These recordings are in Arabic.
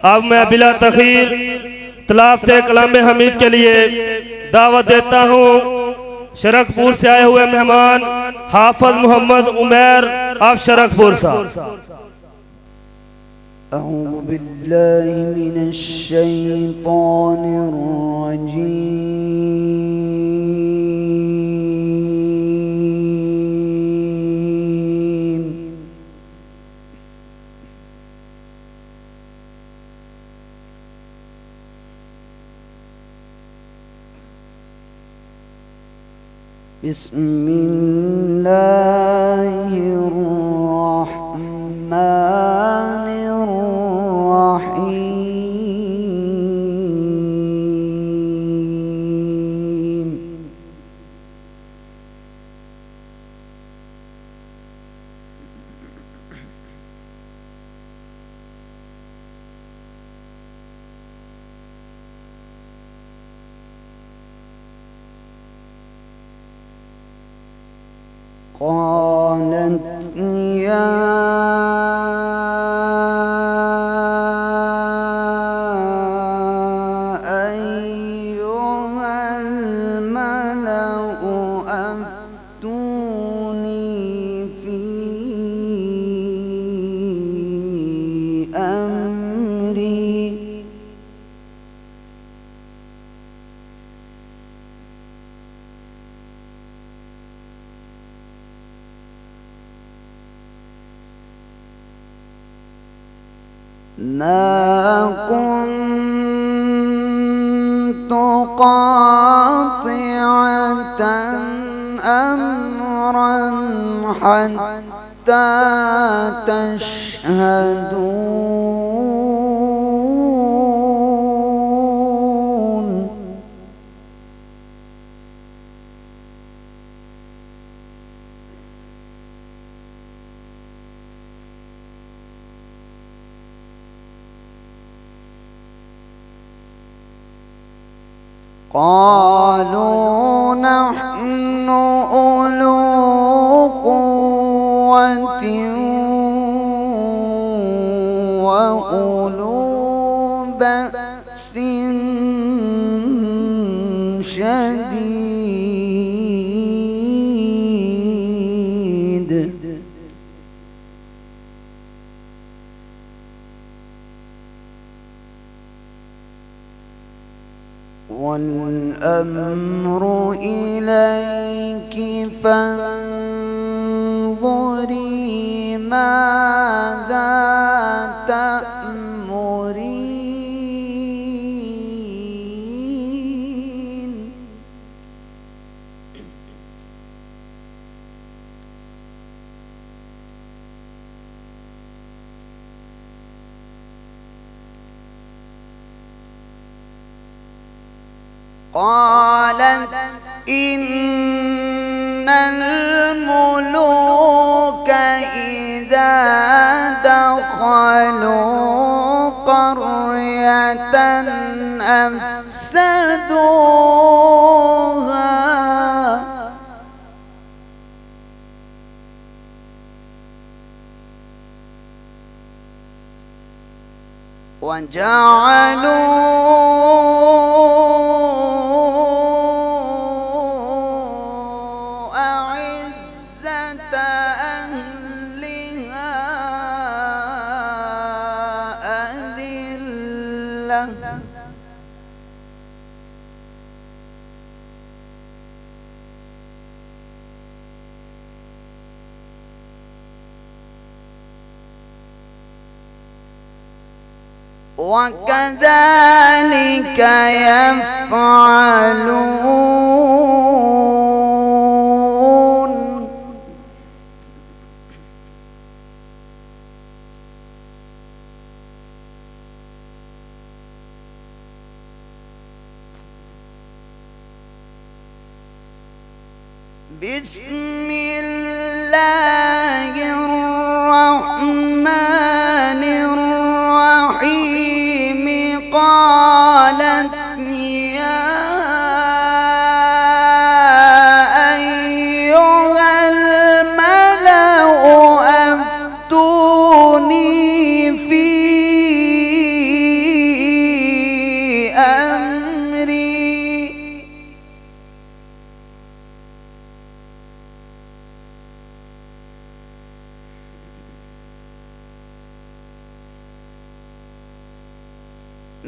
अब मैं बिला तखीर तलावत कलाम हमीद के लिए दावत देता हूँ शरकपुर से आए हुए मेहमान हाफिज मोहम्मद उमैर आप शरकपुर साहब। أعوذ بالله من الشيطان الرجيم بسم الله الرحمن الرحيم قالت يا أيها الملأ أفتوني في أمري ما كنت قاطعة أمرا حتى تشهدون قالوا نحن أولو قوة وأولو بأس شديد والأمر إليك فانظري ماذا تأمرين قالت إن الملوك إذا دخلوا قرية أفسدوها وجعلوا أعزة أهلها أذلة وكذلك يفعلون بسم الله الرحمن الرحيم قالت يا أيها الملأ أفتوني في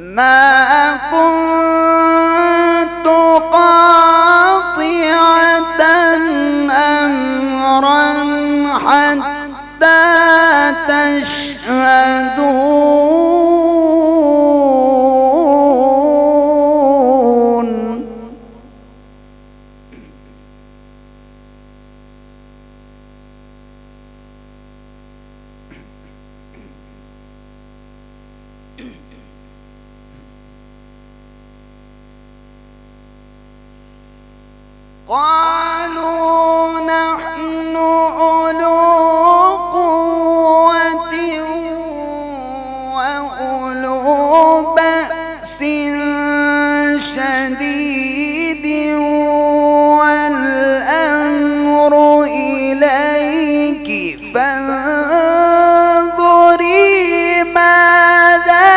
ما كنت قاطعة أمرا حتى تشهدون. قالوا نحن أولو قوة وأولو بأس شديد والأمر إليك فانظري ماذا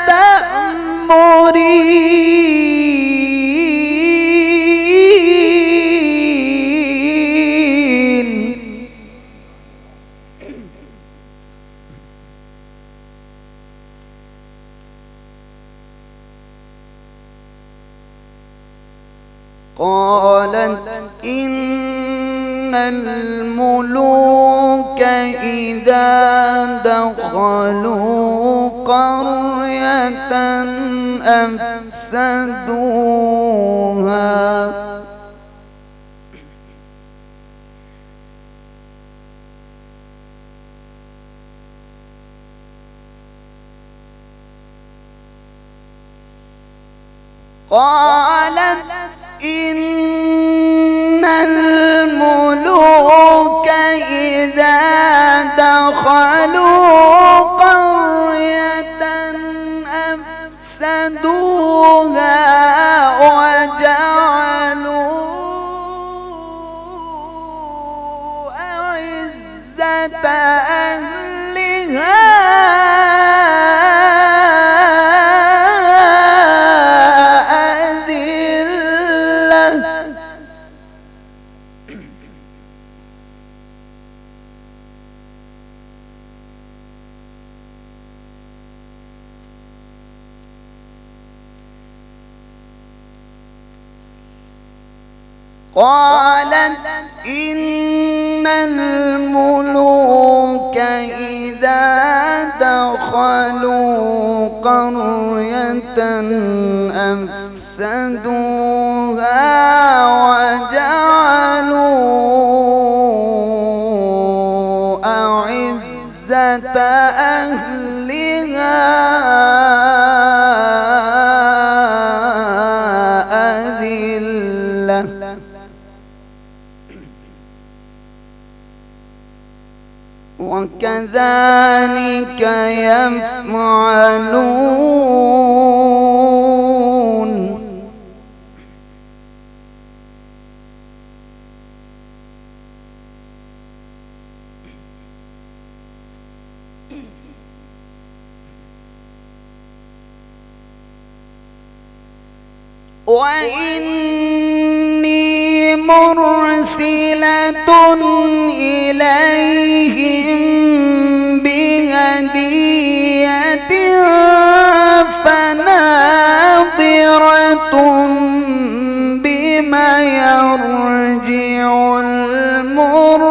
تأمرين. قالت إن الملوك إذا دخلوا قرية أفسدوها قالت إن الملوك إذا دخلوا قرية أفسدوها وجعلوا أعزة أهلها قالت إن الملوك إذا دخلوا قرية أفسدوها وجعلوا أعزة أهلها أذلة وكذلك يفعلون. وإني مرسلة إليهم بهدية فناظرة بما يرجع المرسلون.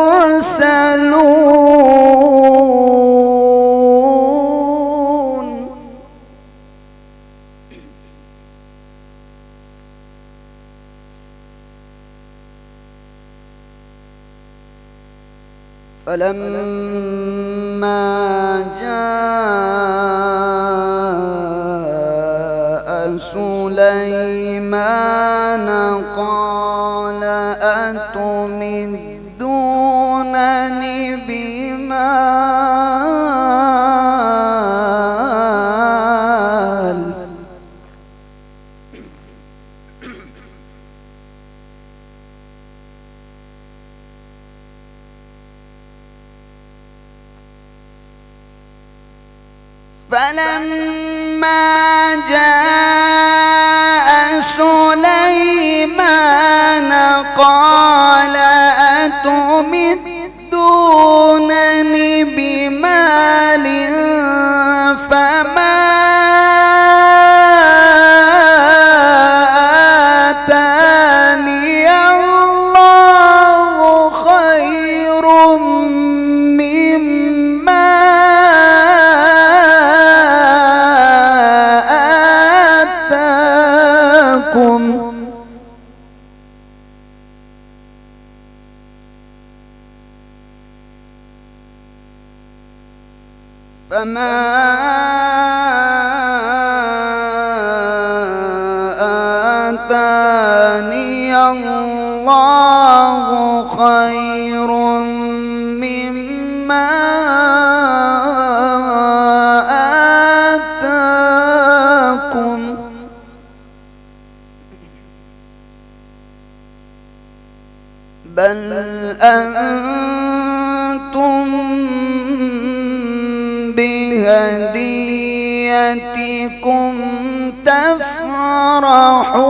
فلما جاء سليمان قال أتمدونني بمال فلما جاء سليمان قال أتمدونني بمال فما فما آتاني الله خير مما آتاكم بل أنتم بهديتكم تفرحون.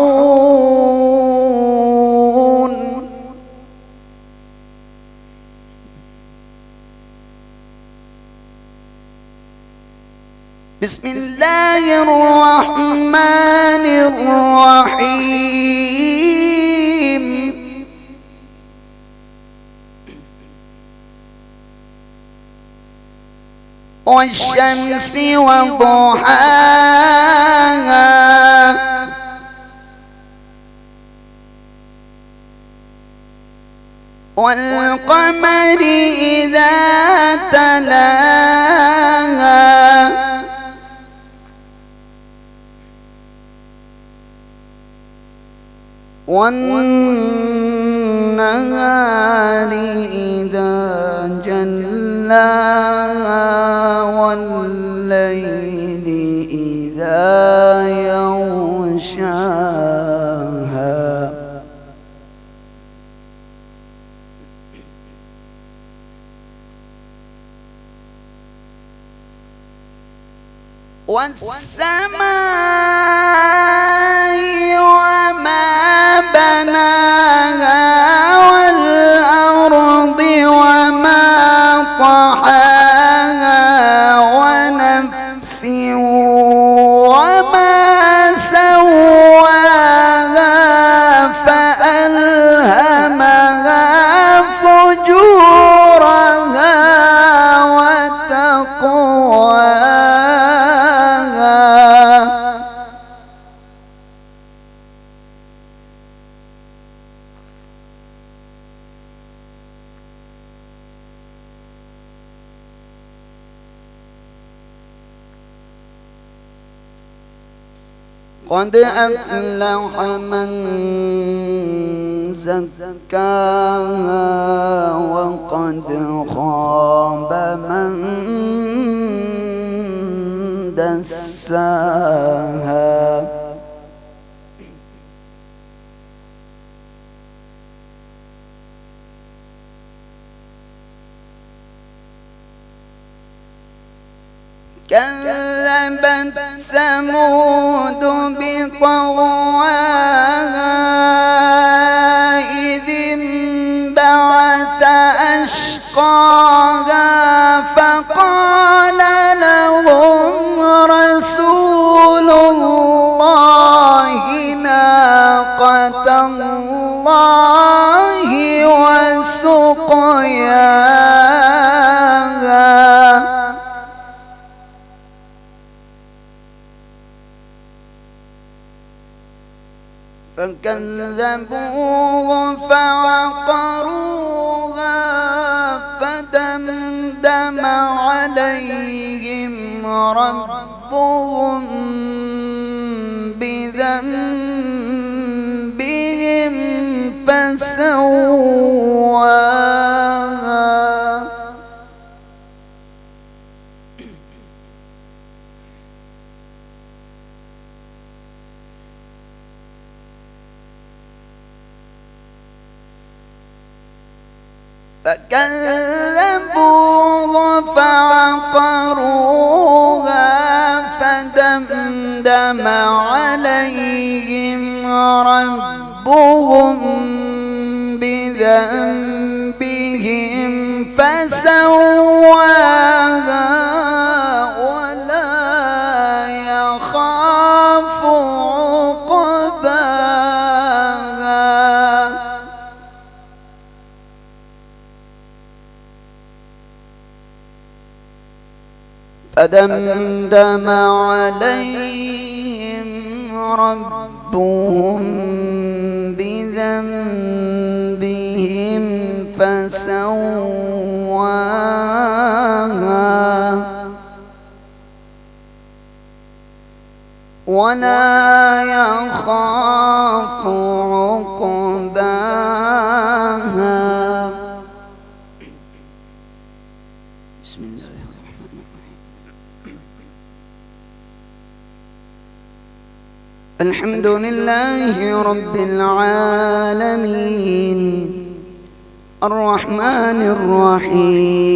بسم الله الرحمن الرحيم. والشمس وضحاها والقمر إذا تلاها والنهار إذا جلاها والليل إذا يغشاها والسماء وما بناها والأرض وما طحاها ونفس وما سواها فألهمها فجورها وتقواها قد أفلح من زكاها وقد خاب من دساها كذبت ثمود بطغواها إذ انبعث أشقاها فقال لهم رسول الله ناقة الله وسقياها فكذبوه فعقروها فدمدم عليهم ربهم بذنبهم فسواها فكذبوه فعقروها فدمدم عليهم ربهم بذنبهم فسواها ولا يخاف عقباها فدمدم عليهم ربهم بذنبهم فسواها ولا يخاف عقباها. بسم الله الرحمن الرحيم. الحمد لله رب العالمين الرحمن الرحيم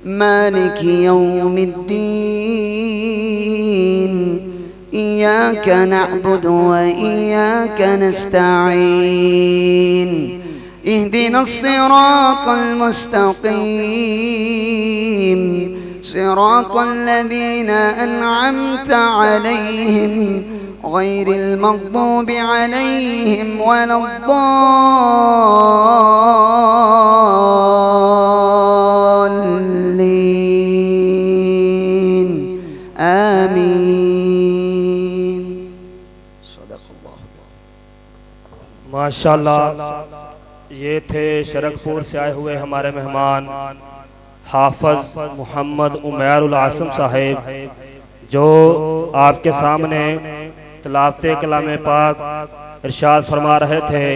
مالك يوم الدين. إياك نعبد وإياك نستعين. اهدنا الصراط المستقيم صراط الذين أنعمت عليهم غير المغضوب عليهم ولا الضالين. آمين. صدق الله. माशाल्लाह, ये थे शरकपुर से आए हुए हमारे मेहमान हाफज मोहम्मद उमैरुल आसिम साहिब, जो आपके सामने तिलावत कलाम पाक इरशाद फरमा रहे थे।